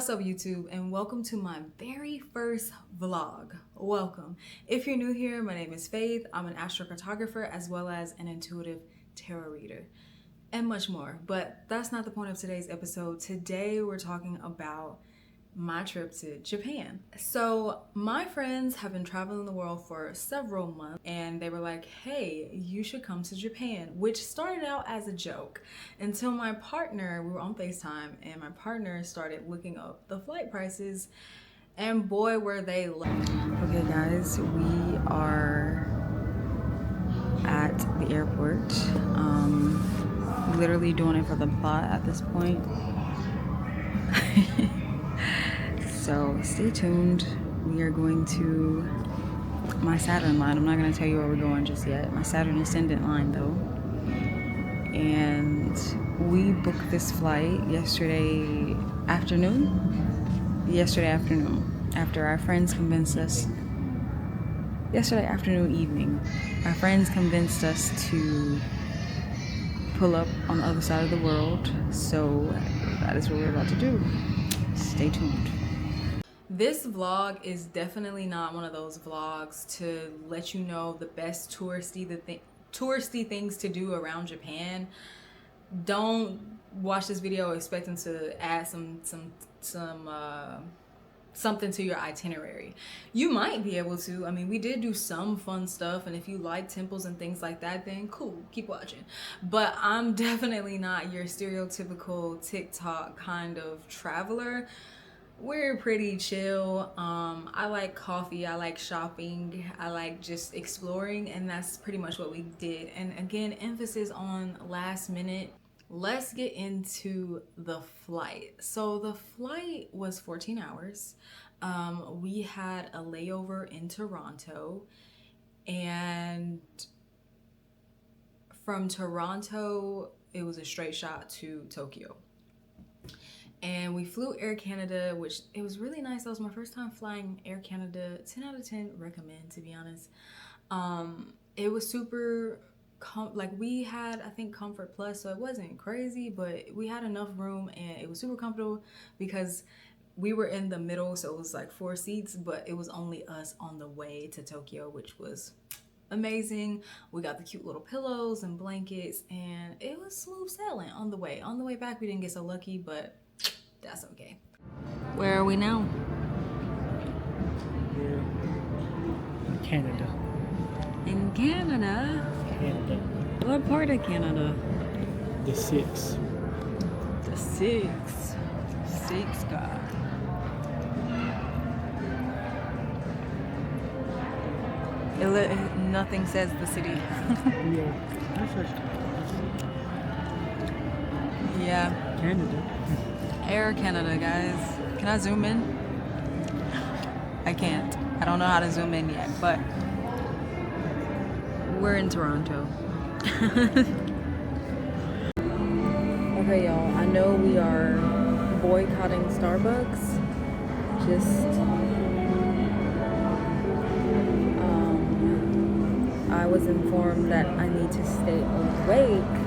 What's up, YouTube, and welcome to my very first vlog. Welcome. If you're new here, my name is Faith. I'm an astrocartographer as well as an intuitive tarot reader and much more. But that's not the point of today's episode. Today we're talking about my trip to Japan. So my friends have been traveling the world for several months and they were like, hey, you should come to Japan, which started out as a joke until we were on FaceTime and my partner started looking up the flight prices, and boy were they low. Okay guys, we are at the airport, literally doing it for the plot at this point. So stay tuned. We are going to my Saturn line. I'm not going to tell you where we're going just yet. My Saturn ascendant line though. And we booked this flight yesterday afternoon after our friends convinced us, evening, our friends convinced us to pull up on the other side of the world. So that is what we're about to do. Stay tuned. This vlog is definitely not one of those vlogs to let you know the best touristy things to do around Japan. Don't watch this video expecting to add something to your itinerary. You might be able to. I mean, we did do some fun stuff, and if you like temples and things like that, then cool, keep watching. But I'm definitely not your stereotypical TikTok kind of traveler. We're pretty chill. I like coffee, I like shopping, I like just exploring, and that's pretty much what we did. And again, emphasis on last minute. Let's get into the flight. So the flight was 14 hours. We had a layover in Toronto, and from Toronto it was a straight shot to Tokyo. And we flew Air Canada, which it was really nice. That was my first time flying Air Canada. 10 out of 10 recommend, to be honest. It was super we had, I think, Comfort Plus, so it wasn't crazy, but we had enough room and it was super comfortable because we were in the middle, so it was like 4 seats, but it was only us on the way to Tokyo, which was amazing. We got the cute little pillows and blankets, and it was smooth sailing on the way. On the way back, we didn't get so lucky, but that's okay. Where are we now? We're in Canada. In Canada? Canada. What part of Canada? The six. The six. Six, God. Nothing says the city. Yeah. Yeah. Canada. Air Canada, guys. Can I zoom in? I can't. I don't know how to zoom in yet, but we're in Toronto. Okay, y'all. I know we are boycotting Starbucks. I was informed that I need to stay awake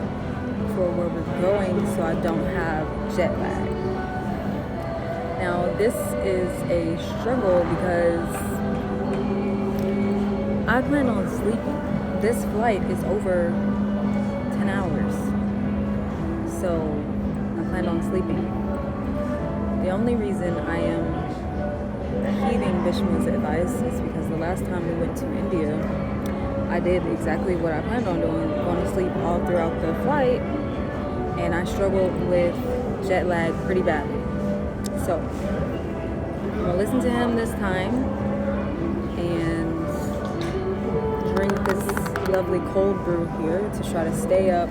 for where we're going so I don't have jet lag. Now this is a struggle because I plan on sleeping. This flight is over 10 hours, so I plan on sleeping. The only reason I am heeding Bishma's advice is because the last time we went to India, I did exactly what I planned on doing, going to sleep all throughout the flight, and I struggled with jet lag pretty badly. So I'm gonna listen to him this time and drink this lovely cold brew here to try to stay up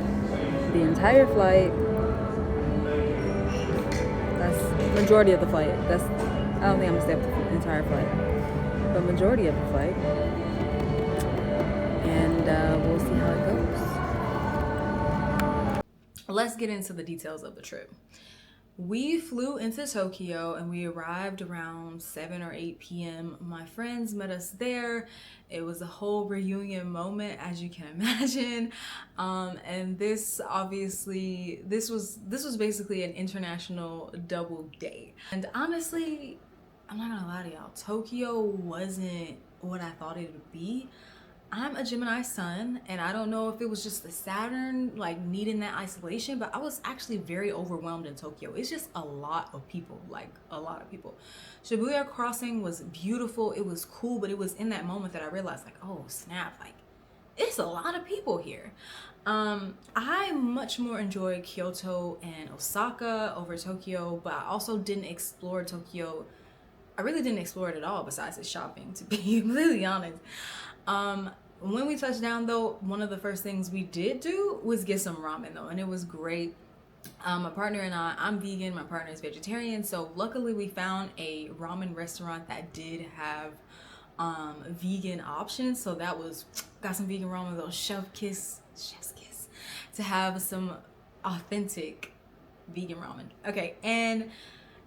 the entire flight. That's the majority of the flight. I don't think I'm gonna stay up the entire flight, but majority of the flight. And we'll see how it goes. Let's get into the details of the trip. We flew into Tokyo and we arrived around 7 or 8 p.m. My friends met us there. It was a whole reunion moment, as you can imagine. And this obviously, this was basically an international double date. And honestly, I'm not gonna lie to y'all, Tokyo wasn't what I thought it would be. I'm a Gemini sun, and I don't know if it was just the Saturn like needing that isolation, but I was actually very overwhelmed in Tokyo. It's just a lot of people, like a lot of people. Shibuya crossing was beautiful, it was cool, but it was in that moment that I realized, like, oh snap, like it's a lot of people here. I much more enjoyed Kyoto and Osaka over Tokyo, but I also didn't explore Tokyo. I really didn't explore it at all besides the shopping, to be completely honest. When we touched down though, one of the first things we did do was get some ramen though, and it was great. My partner and I'm vegan, my partner is vegetarian, so luckily we found a ramen restaurant that did have vegan options. So that was, got some vegan ramen, little chef's kiss to have some authentic vegan ramen. Okay, and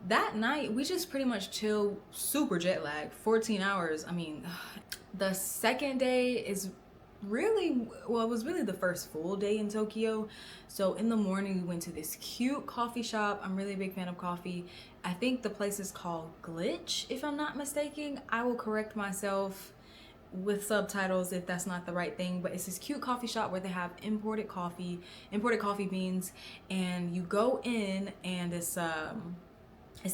that night we just pretty much chilled, super jet lag, 14 hours. I mean, the second day is really, well, it was really the first full day in Tokyo. So in the morning we went to this cute coffee shop. I'm really a big fan of coffee. I think the place is called Glitch, if I'm not mistaken. I will correct myself with subtitles if that's not the right thing, but it's this cute coffee shop where they have imported coffee beans, and you go in and it's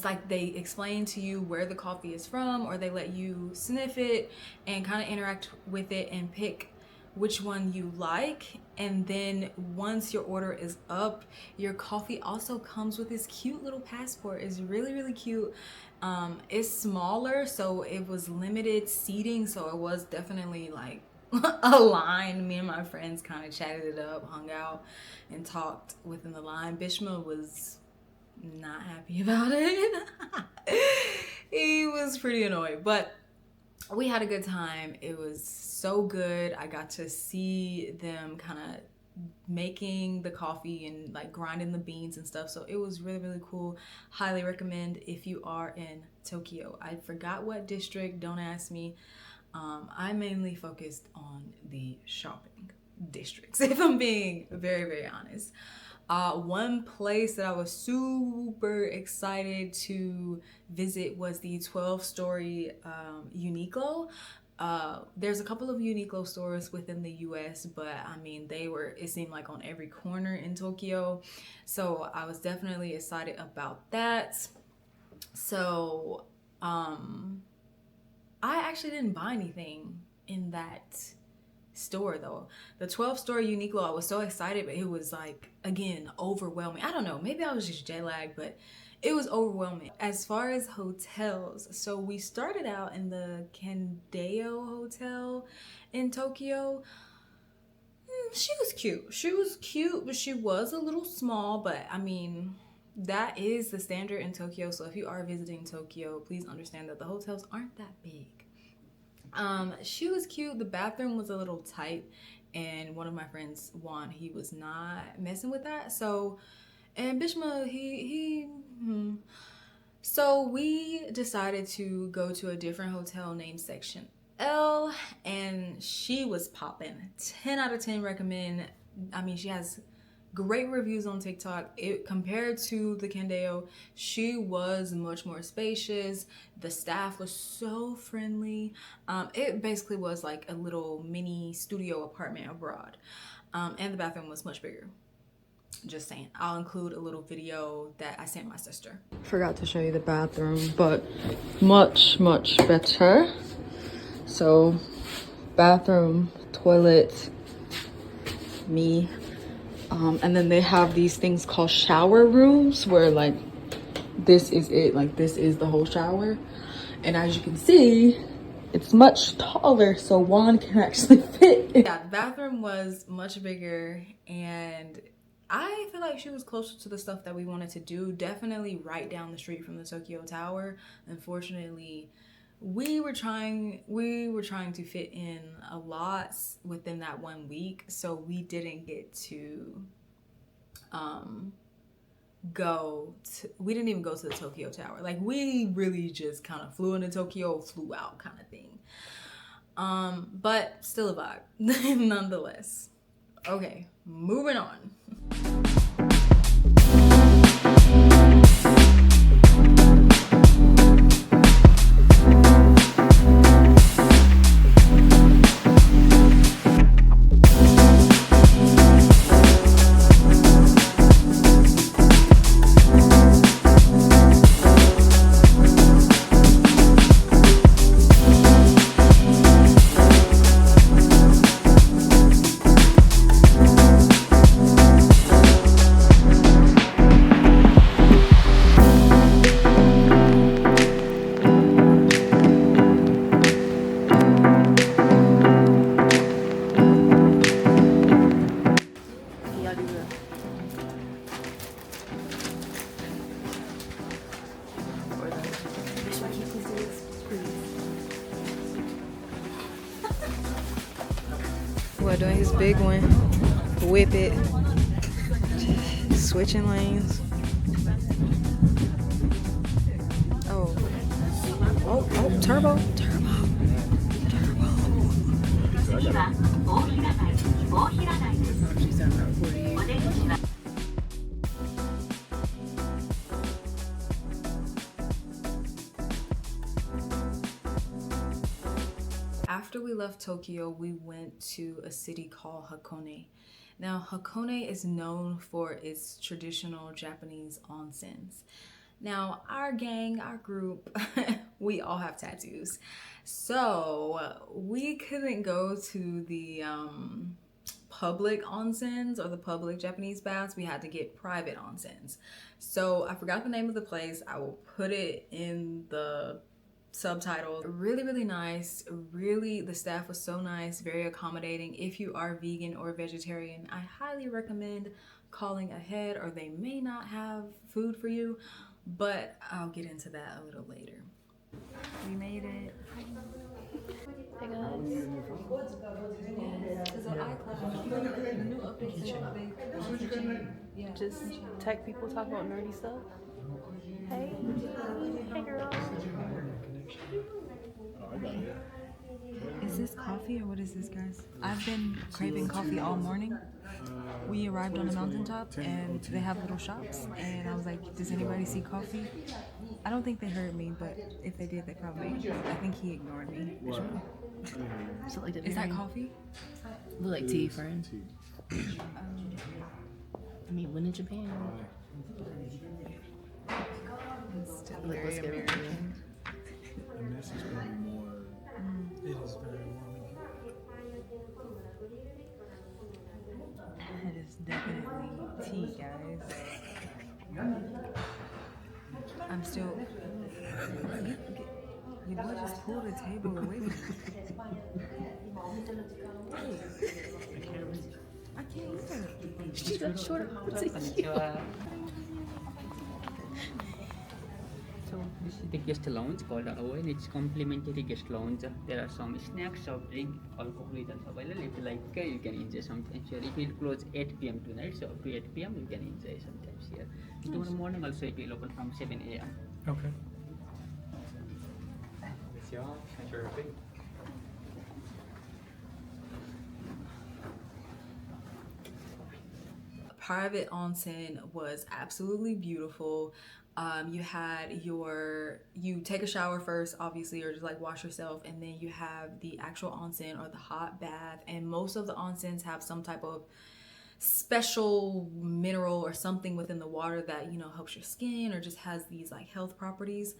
like they explain to you where the coffee is from, or they let you sniff it and kind of interact with it and pick which one you like. And then once your order is up, your coffee also comes with this cute little passport. It's really, really cute. It's smaller, so it was limited seating, so it was definitely like a line. Me and my friends kind of chatted it up, hung out, and talked within the line. Bishma was not happy about it. He was pretty annoyed, but we had a good time. It was so good. I got to see them kind of making the coffee and like grinding the beans and stuff, so it was really, really cool. Highly recommend if you are in Tokyo. I forgot what district, don't ask me. I mainly focused on the shopping districts, if I'm being very, very honest. One place that I was super excited to visit was the 12-story Uniqlo. There's a couple of Uniqlo stores within the US, but I mean, it seemed like on every corner in Tokyo. So I was definitely excited about that. So I actually didn't buy anything in that store though. The 12-story Uniqlo, I was so excited, but it was like, again, overwhelming. I don't know, maybe I was just jet lagged, but it was overwhelming. As far as hotels, so we started out in the Kandeo Hotel in Tokyo. She was cute, but she was a little small. But I mean, that is the standard in Tokyo, so if you are visiting Tokyo, please understand that the hotels aren't that big. She was cute. The bathroom was a little tight, and one of my friends, Juan, he was not messing with that. So, and Bishma, so we decided to go to a different hotel named Section L, and she was popping. 10 out of 10 recommend. I mean, she has great reviews on TikTok. Compared to the Candeo, she was much more spacious. The staff was so friendly. It basically was like a little mini studio apartment abroad. And the bathroom was much bigger. Just saying. I'll include a little video that I sent my sister. Forgot to show you the bathroom, but much, much better. So, bathroom, toilet, me. And then they have these things called shower rooms where like this is it, like this is the whole shower. And as you can see, it's much taller, so one can actually fit. Yeah, the bathroom was much bigger, and I feel like she was closer to the stuff that we wanted to do. Definitely right down the street from the Tokyo Tower. Unfortunately, we were trying to fit in a lot within that 1 week, so we didn't get to we didn't even go to the Tokyo Tower. Like, we really just kind of flew into Tokyo, flew out kind of thing. But still a vibe nonetheless. Okay, moving on. We're doing his big one. Whip it. Switching lanes. Oh. Oh, turbo. After we left Tokyo, we went to a city called Hakone. Now, Hakone is known for its traditional Japanese onsens. Now, our gang, our group, we all have tattoos. So we couldn't go to the public onsens or the public Japanese baths. We had to get private onsens. So I forgot the name of the place. I will put it in the subtitle. Really, really nice. Really, the staff was so nice, very accommodating. If you are vegan or vegetarian, I highly recommend calling ahead, or they may not have food for you, but I'll get into that a little later. We made it. Hey guys. Just tech people talk about nerdy stuff. Hey. Hey girl. Is this coffee or what is this, guys? I've been craving coffee all morning. We arrived on a mountaintop and they have little shops, and I was like, does anybody see coffee? I don't think they heard me, but if they did, they probably, I think he ignored me. So like Is that coffee? Look like tea, friend. I mean, when in Japan? Still Like, very let's get it. American. And this is probably more. It is very warm. That is definitely tea, guys. I'm still. You know, just pull the table away from me. I can't either. She's got short. So this is the guest lounge called Owen. It's complimentary guest lounge. There are some snacks, soft drink, alcohol is also available. If you like, you can enjoy sometimes here. It will close 8 p.m. tonight, so up to 8 p.m. you can enjoy sometimes here. Tomorrow morning also it will open from 7 a.m. Okay. Private onsen was absolutely beautiful. You take a shower first, obviously, or just like wash yourself, and then you have the actual onsen or the hot bath. And most of the onsens have some type of special mineral or something within the water that, you know, helps your skin or just has these like health properties.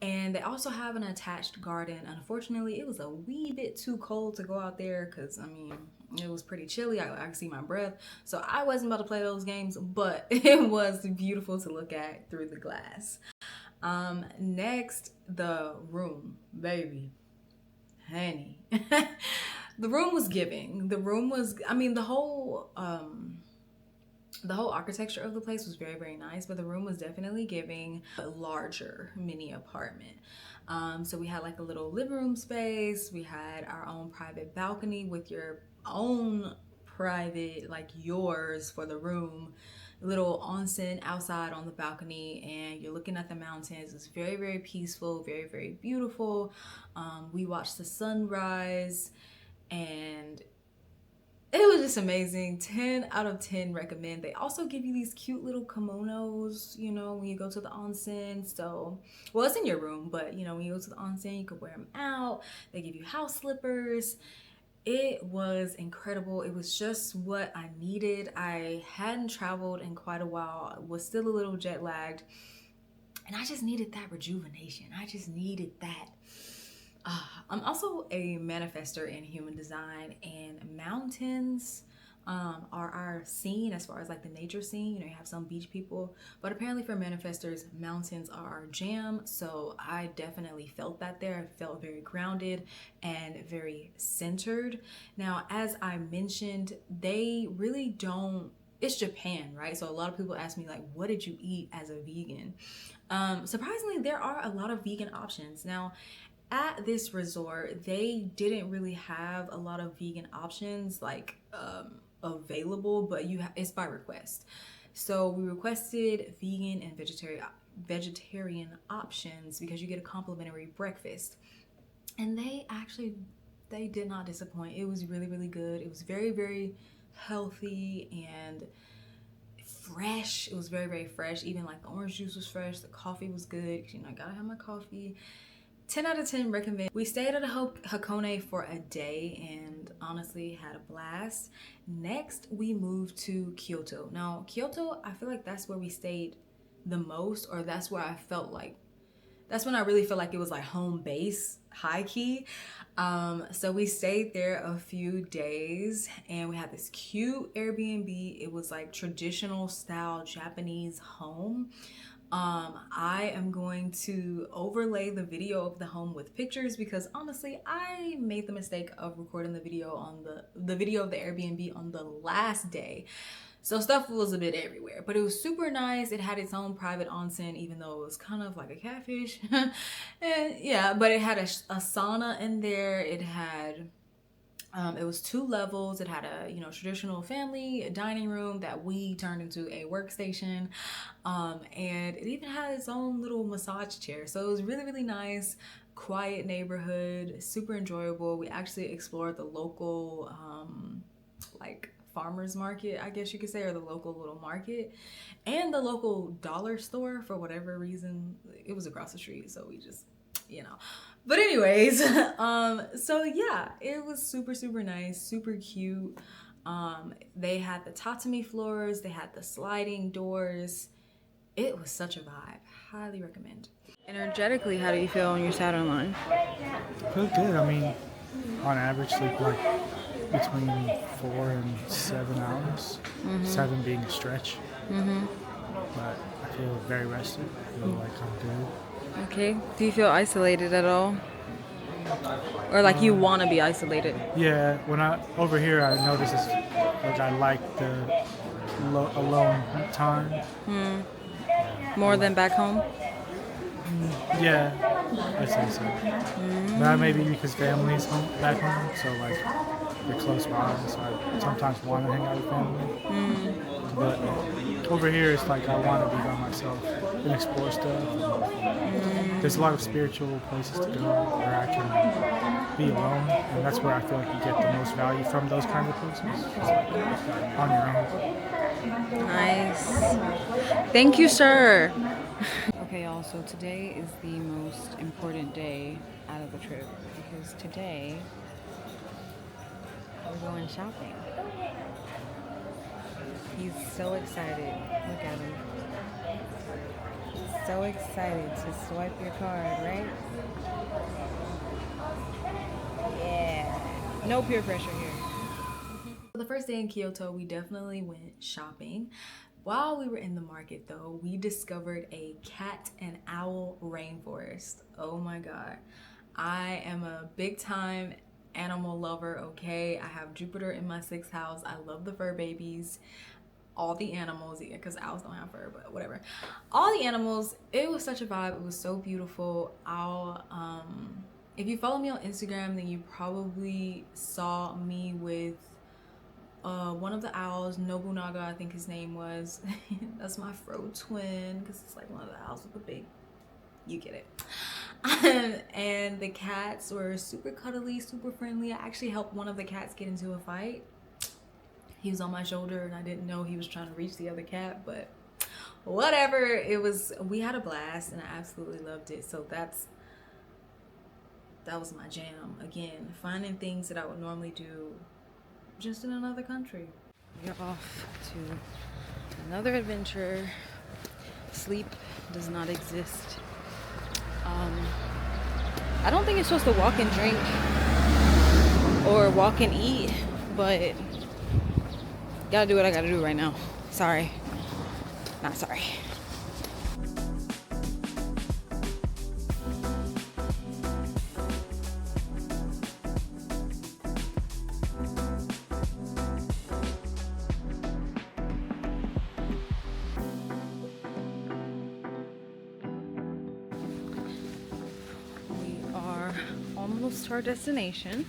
And they also have an attached garden. Unfortunately, it was a wee bit too cold to go out there because, I mean, it was pretty chilly. I could see my breath. So I wasn't about to play those games, but it was beautiful to look at through the glass. Next, the room, baby. Honey. The room was giving. The room was, I mean, the whole architecture of the place was very, very nice, but the room was definitely giving a larger mini apartment. So we had like a little living room space. We had our own private balcony with your own private, like yours for the room, little onsen outside on the balcony, and you're looking at the mountains. It's very, very peaceful, very, very beautiful. We watched the sunrise, and it was just amazing. 10 out of 10 recommend. They also give you these cute little kimonos, you know, when you go to the onsen. So, well, it's in your room, but you know, when you go to the onsen, you could wear them out. They give you house slippers. It was incredible. It was just what I needed. I hadn't traveled in quite a while. I was still a little jet lagged, and I just needed that rejuvenation. I just needed that. I'm also a manifester in human design, and mountains are our scene as far as like the nature scene. You know, you have some beach people, but apparently for manifestors, mountains are our jam. So I definitely felt that there. I felt very grounded and very centered. Now, as I mentioned, they really don't, it's Japan, right? So a lot of people ask me like, what did you eat as a vegan? Surprisingly, there are a lot of vegan options. Now, at this resort, they didn't really have a lot of vegan options like available, but it's by request. So we requested vegan and vegetarian options because you get a complimentary breakfast, and they did not disappoint. It was really, really good. It was very, very healthy and fresh. It was very, very fresh. Even like the orange juice was fresh. The coffee was good. You know, I gotta have my coffee. 10 out of 10 recommend. We stayed at a Hakone for a day and honestly had a blast. Next, we moved to Kyoto. Now, Kyoto, I feel like that's where we stayed the most, or that's where I felt like, that's when I really felt like it was like home base, high key. So we stayed there a few days, and we had this cute Airbnb. It was like traditional style Japanese home. I am going to overlay the video of the home with pictures because honestly, I made the mistake of recording the video on the video of the Airbnb on the last day. So stuff was a bit everywhere, but it was super nice. It had its own private onsen, even though it was kind of like a catfish. And yeah, but it had a sauna in there. It had it was 2 levels. It had a, you know, traditional family dining room that we turned into a workstation. And it even had its own little massage chair. So it was really, really nice, quiet neighborhood, super enjoyable. We actually explored the local, like farmer's market, I guess you could say, or the local little market, and the local dollar store. For whatever reason, it was across the street. So we just, you know. But anyways, so yeah, it was super, super nice, super cute. They had the tatami floors, they had the sliding doors. It was such a vibe. Highly recommend. Energetically, how do you feel on your Saturn line? I feel good. I mean, on average, sleep like between 4 and 7 hours. 7 being a stretch. But I feel very rested. I feel like I'm good. Okay. Do you feel isolated at all? Or like you want to be isolated? Yeah, when over here, I notice it's like I like the alone time. More than back home? Yeah, I'd say so. But that may be because family's back home, so like they're close by, so I sometimes want to hang out with family. But over here, it's like I want to be by myself and explore stuff. There's a lot of spiritual places to go where I can be alone, and that's where I feel like you get the most value from those kinds of places. It's like on your own. Nice. Thank you, sir. Okay, y'all, so today is the most important day out of the trip because today we're going shopping. He's so excited. Look at him. So excited to swipe your card, right? Yeah. No peer pressure here. The first day in Kyoto, we definitely went shopping. While we were in the market though, we discovered a cat and owl rainforest. Oh my God. I am a big time animal lover, okay? I have Jupiter in my 6th house. I love the fur babies. All the animals, yeah, because owls don't have fur, but whatever. All the animals, it was such a vibe. It was so beautiful. If you follow me on Instagram, then you probably saw me with one of the owls, Nobunaga, I think his name was. That's my fro twin, because it's like one of the owls with the big, you get it. And the cats were super cuddly, super friendly. I actually helped one of the cats get into a fight. He was on my shoulder and I didn't know he was trying to reach the other cat, but whatever. We had a blast and I absolutely loved it. So that was my jam. Again, finding things that I would normally do just in another country. We're off to another adventure. Sleep does not exist. I don't think it's supposed to walk and drink or walk and eat, but gotta do what I gotta do right now. Sorry. Not sorry. Almost to our destination.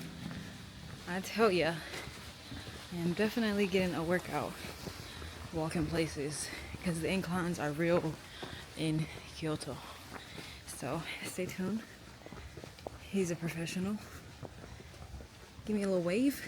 I tell ya, I'm definitely getting a workout walking places because the inclines are real in Kyoto. So stay tuned. He's a professional. Give me a little wave.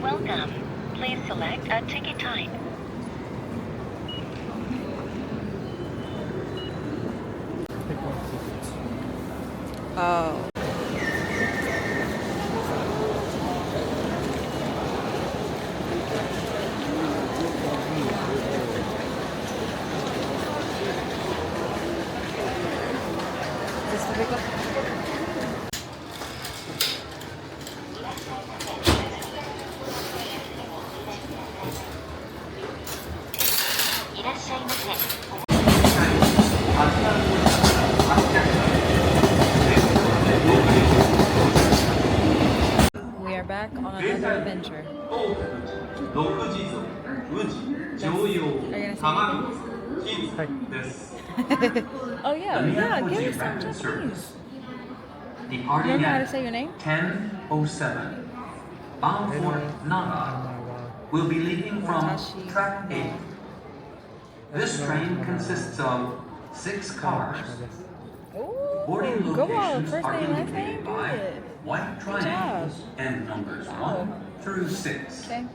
Welcome. Please select a ticket type. Oh. Is this the big one? We are back on another adventure. Are you gonna say anything? Oh yeah, give me some Japanese. You don't know how to say your name? 10:07. Bound for Nara. Will be leaving from Watashi track 8. This train consists of 6 cars. Boarding Ooh, go on. locations First are name, last indicated name, by good. white Good job. triangles and numbers Wow. 1 through 6. Okay.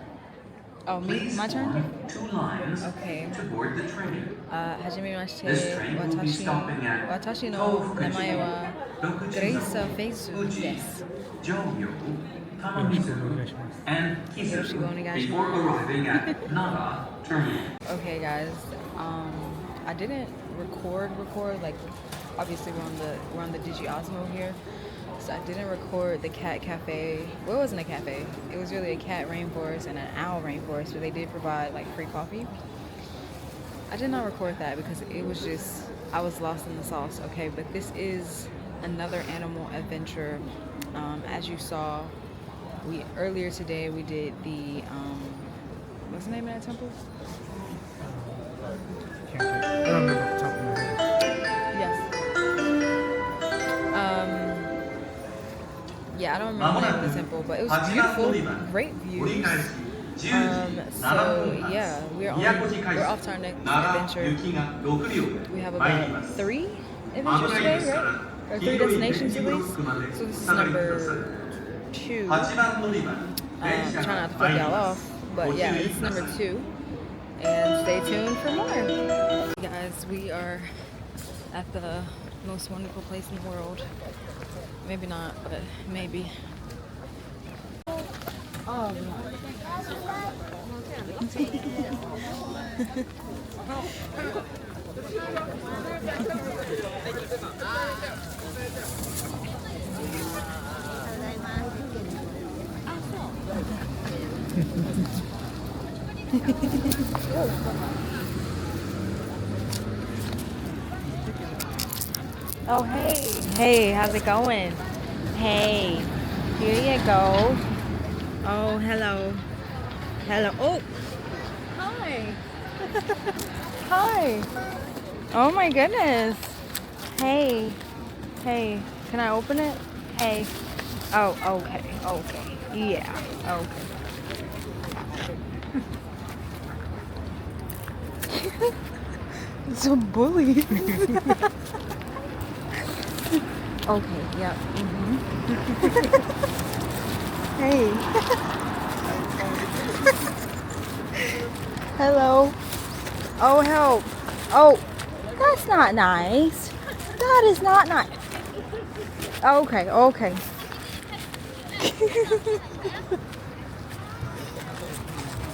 Oh, me? Please My turn? form 2 lines Okay. to board the train. Hajimemashite, This train will be stopping at watashi no Tofukuchi, namae wa Grace Dokuchizo, Feizu Fuji, desu. Joyo, Tamamizu, and Yoroshiku Kizu onegaishimasu. before arriving at Nara Terminal. Okay, guys. I didn't record. Like, obviously we're on the Digi Osmo here, so I didn't record the cat cafe. Well, it wasn't a cafe. It was really a cat rainforest and an owl rainforest, but they did provide like free coffee. I did not record that because it was just, I was lost in the sauce. Okay, but this is another animal adventure. As you saw, earlier today we did the what's the name of that temple? I don't remember off the top of my head. Yes. Yeah, I don't remember the name of the temple, but it was beautiful, great views. So yeah, we're off to our next adventure. We have about 3 adventures today, right? Or 3 destinations at least. So this is number 2. Trying not to flip y'all off, but yeah, this is number 2. And stay tuned for more. Guys, we are at the most wonderful place in the world. Maybe not, but maybe. Oh, oh, hey. Hey, how's it going? Hey, here you go. Oh, hello. Hello. Oh, hi. Hi. Oh my goodness. Hey. Hey, can I open it? Hey. Oh, okay. Okay. Yeah. Okay. It's a bully. Okay, yep. Hey. Hello. Oh, help. Oh, that's not nice. That is not nice. Okay, okay.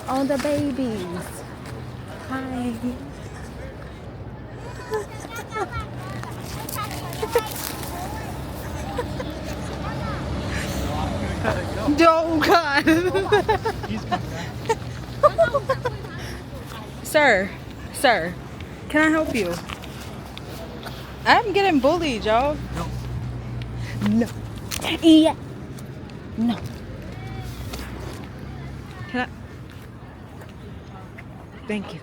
Oh, the babies. Hi. Oh God. Sir, can I help you? I'm getting bullied, y'all. No. Yeah. No. Can I? Thank you.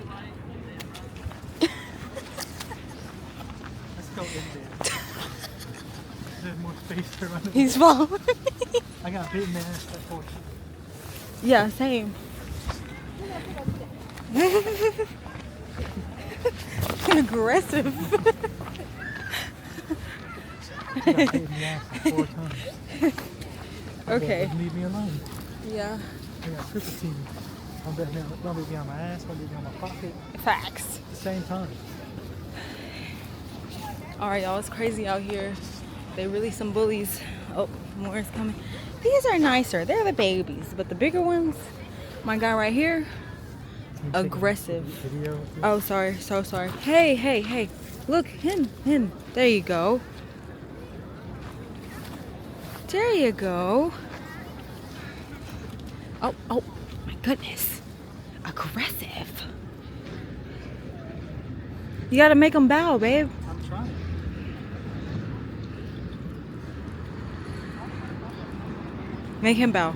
Let's go in there. There's more space around. He's following. I got bitten in that portion. Yeah, same. Aggressive. You got paid me off like 4 times. Okay. Boy, leave me alone. Yeah. I got triple team. Don't leave me on my ass, don't leave me on my pocket. Facts. At the same time. Alright, y'all, it's crazy out here. They really some bullies. Oh, more is coming. These are nicer. They're the babies. But the bigger ones, my guy right here, aggressive. Video with this? Oh, sorry. So sorry. Hey, hey, hey. Look, him. There you go. There you go. Oh, my goodness. Aggressive. You gotta make them bow, babe. I'm trying. Make him bow.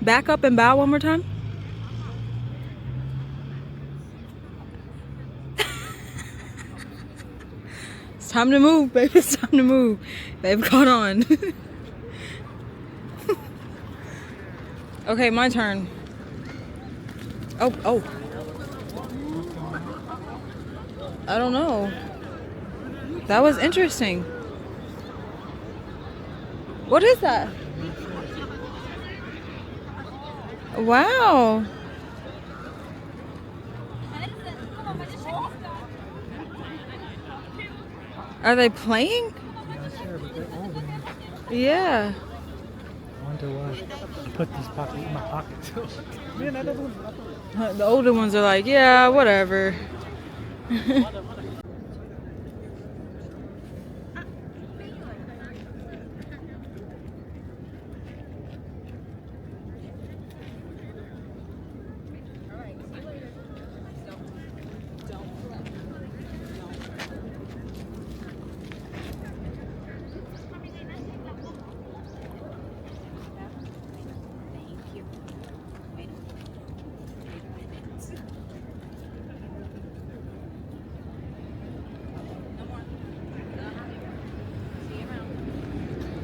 Back up and bow one more time. It's time to move, baby. It's time to move. They've caught on. Okay, my turn. Oh. I don't know. That was interesting. What is that? Wow. Are they playing? Not sure, but they're old. Yeah. I wonder why I put these pockets in my pocket too. Man, I don't. The older ones are like, yeah, whatever.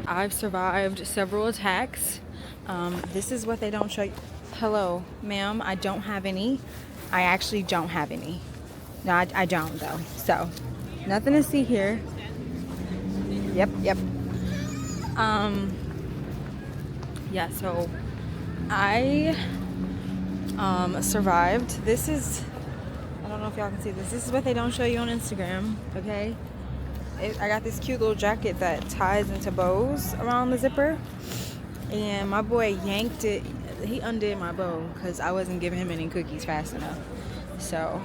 I've survived several attacks. This is what they don't show you. Hello, ma'am, I don't have any. I actually don't have any. No, I don't though. So, nothing to see here. Yep. Yeah, so I survived. This is, I don't know if y'all can see this. This is what they don't show you on Instagram, okay? I got this cute little jacket that ties into bows around the zipper, and my boy yanked it. He undid my bow because I wasn't giving him any cookies fast enough. So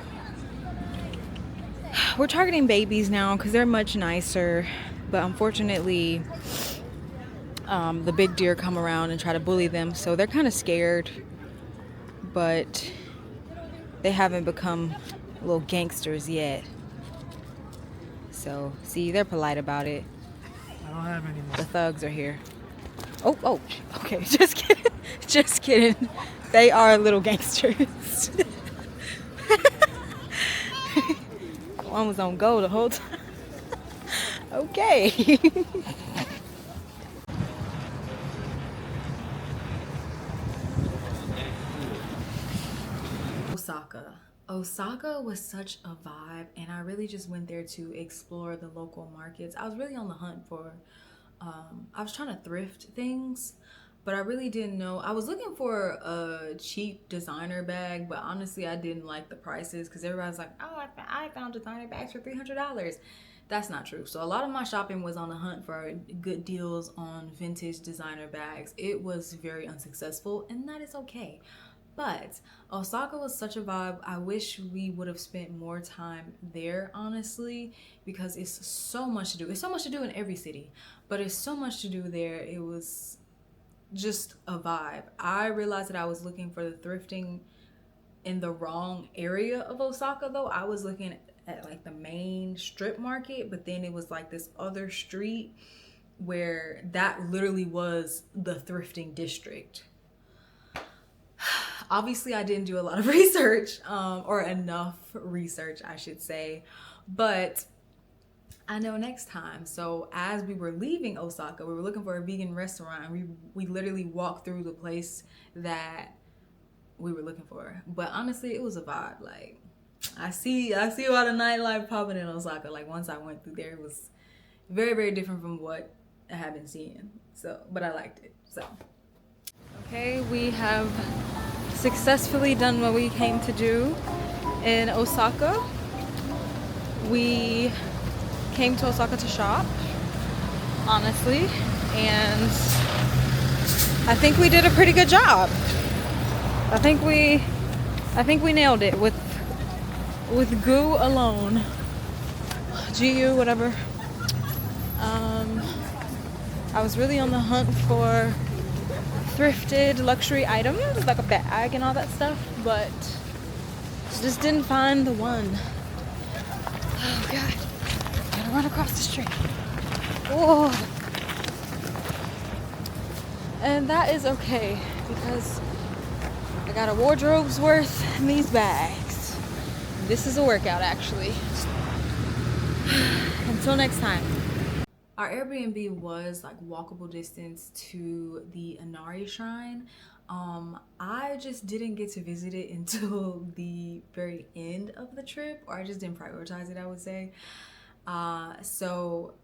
we're targeting babies now because they're much nicer, but unfortunately the big deer come around and try to bully them, so they're kind of scared, but they haven't become little gangsters yet. So, see, they're polite about it. I don't have any more. The thugs are here. Oh, okay, just kidding. Just kidding. They are little gangsters. One was on go the whole time. Okay. Osaka was such a vibe, and I really just went there to explore the local markets. I was really on the hunt for, I was trying to thrift things, but I really didn't know. I was looking for a cheap designer bag, but honestly, I didn't like the prices because everybody's like, oh, I found designer bags for $300. That's not true. So a lot of my shopping was on the hunt for good deals on vintage designer bags. It was very unsuccessful, and that is okay. But Osaka was such a vibe. I wish we would have spent more time there, honestly, because it's so much to do. It's so much to do in every city, but it's so much to do there. It was just a vibe. I realized that I was looking for the thrifting in the wrong area of Osaka, though. I was looking at like the main strip market, but then it was like this other street where that literally was the thrifting district. Obviously, I didn't do a lot of research, or enough research, I should say. But I know next time. So as we were leaving Osaka, we were looking for a vegan restaurant, and we literally walked through the place that we were looking for. But honestly, it was a vibe. Like I see a lot of nightlife popping in Osaka. Like once I went through there, it was very, very different from what I have been seeing. So, but I liked it. So okay, we have successfully done what we came to do in Osaka. We came to Osaka to shop, honestly, and I think we did a pretty good job. I think we nailed it with GU alone. GU, whatever. I was really on the hunt for thrifted luxury items, like a bag and all that stuff, but just didn't find the one. Oh God, gotta run across the street. Whoa. And that is okay, because I got a wardrobe's worth in these bags. This is a workout, actually. Until next time. Our Airbnb was like walkable distance to the Inari shrine. I just didn't get to visit it until the very end of the trip, or I just didn't prioritize it, I would say. So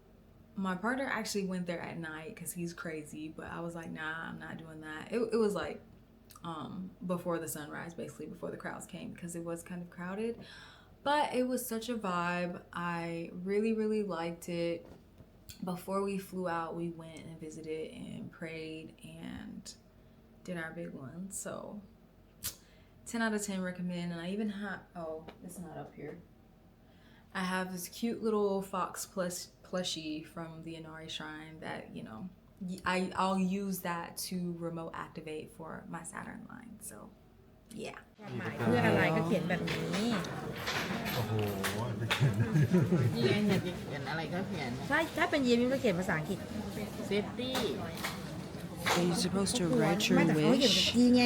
my partner actually went there at night because he's crazy, but I was like, nah, I'm not doing that. It was like before the sunrise, basically before the crowds came, because it was kind of crowded, but it was such a vibe. I really, really liked it. Before we flew out, we went and visited and prayed and did our big one. So 10 out of 10 recommend. And I even have, oh, it's not up here. I have this cute little fox plushie from the Inari shrine that, you know, I'll use that to remote activate for my Saturn line. So yeah. หมายเพื่ออะไรก็เขียนแบบนี้ โอ้โหไปเขียน นี่ไงเนี่ยเขียนอะไรก็เขียนใช่ถ้าเป็นยีนมันก็เขียนภาษาอังกฤษ safety So you're supposed to write your ไม่แต่เขาเขียน wish, ยีไง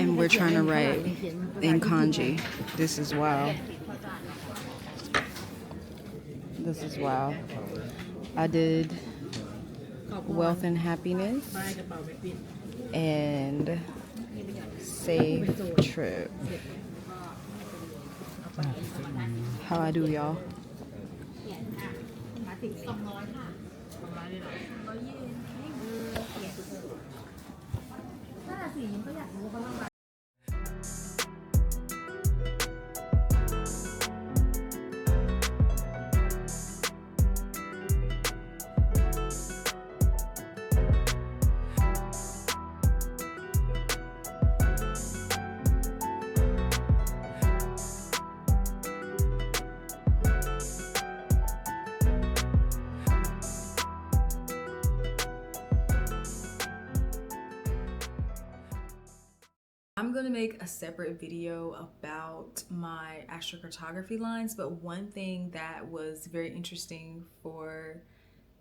and we're trying to write in kanji. This is wow. This is wow. I did wealth and happiness ป้ายกระเป๋าไปปิด and safe trip. How I do, y'all? I'm gonna make a separate video about my astrocartography lines, but one thing that was very interesting for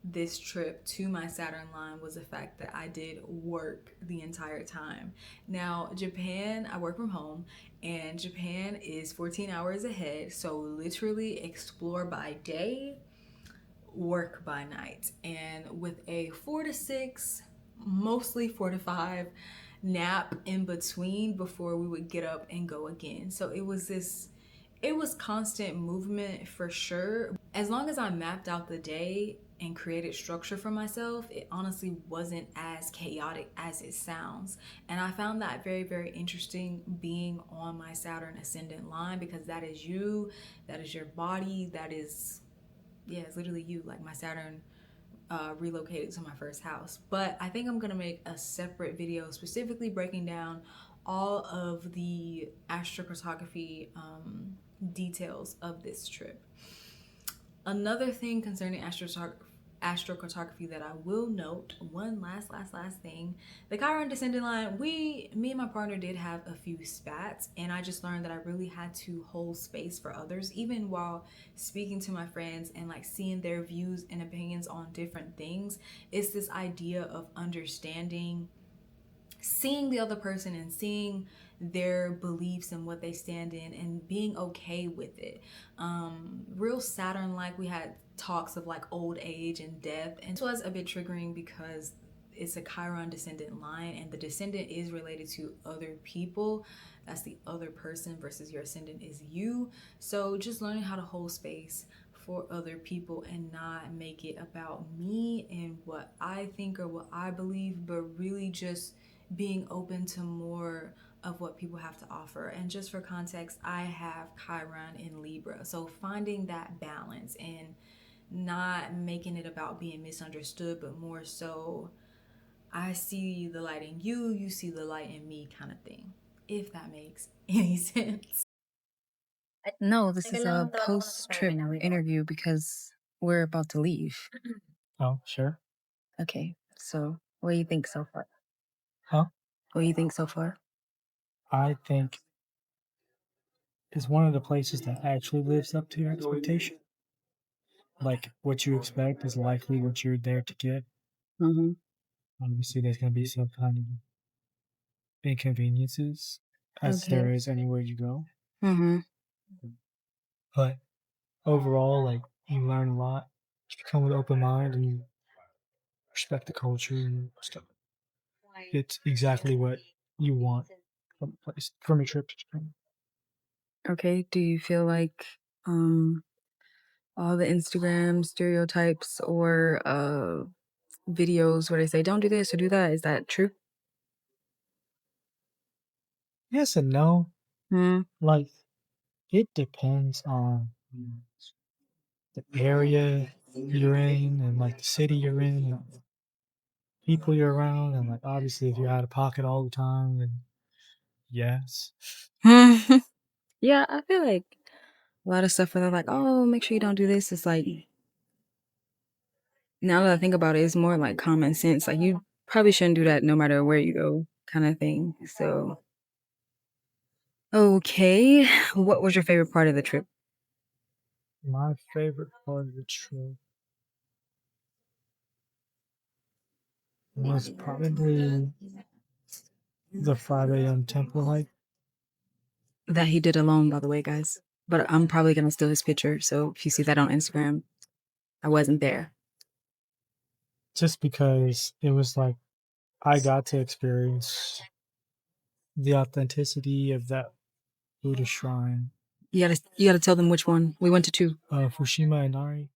this trip to my Saturn line was the fact that I did work the entire time. Now, Japan, I work from home, and Japan is 14 hours ahead, so literally explore by day, work by night. And with a 4 to 6, mostly 4 to 5 nap in between before we would get up and go again. So it was constant movement for sure. As long as I mapped out the day and created structure for myself, it honestly wasn't as chaotic as it sounds. And I found that very, very interesting being on my Saturn ascendant line, because that is you, that is your body, that is, yeah, it's literally you. Like my Saturn relocated to my first house. But I think I'm gonna make a separate video specifically breaking down all of the astrocartography details of this trip. Another thing concerning astrocartography that I will note, one last thing, the Chiron descendant line, me and my partner did have a few spats, and I just learned that I really had to hold space for others, even while speaking to my friends and like seeing their views and opinions on different things. It's this idea of understanding, seeing the other person and seeing their beliefs and what they stand in and being okay with it. Real Saturn, like, we had talks of like old age and death, and this was a bit triggering because it's a Chiron descendant line, and the descendant is related to other people. That's the other person versus your ascendant is you. So just learning how to hold space for other people and not make it about me and what I think or what I believe, but really just being open to more of what people have to offer. And just for context, I have Chiron in Libra. So finding that balance and not making it about being misunderstood, but more so I see the light in you, you see the light in me kind of thing, if that makes any sense. No, this is a post-trip interview because we're about to leave. Oh, sure. Okay, so what do you think so far? Huh? What do you think so far? I think it's one of the places that actually lives up to your expectation. Like what you expect is likely what you're there to get. Mm-hmm. Obviously, there's going to be some kind of inconveniences, as Okay. there is anywhere you go. Mm-hmm. But overall, like, you learn a lot. You come with an open mind and you respect the culture and stuff. It's exactly what you want from a place, from a trip to Japan. Okay, do you feel like all the Instagram stereotypes or videos where they say don't do this or do that, is that true? Yes and no. Hmm. Like, it depends on the area you're in and like the city you're in, and people you're around, and like obviously if you're out of pocket all the time, then yes. Yeah, I feel like a lot of stuff where they're like, oh, make sure you don't do this. It's like, now that I think about it, it's more like common sense. Like, you probably shouldn't do that no matter where you go, kind of thing. So, okay. What was your favorite part of the trip? My favorite part of the trip was probably the 5 a.m. temple hike. That he did alone, by the way, guys. But I'm probably going to steal his picture. So if you see that on Instagram, I wasn't there. Just because it was like I got to experience the authenticity of that Buddha shrine. You gotta tell them which one. We went to 2. Fushima Inari.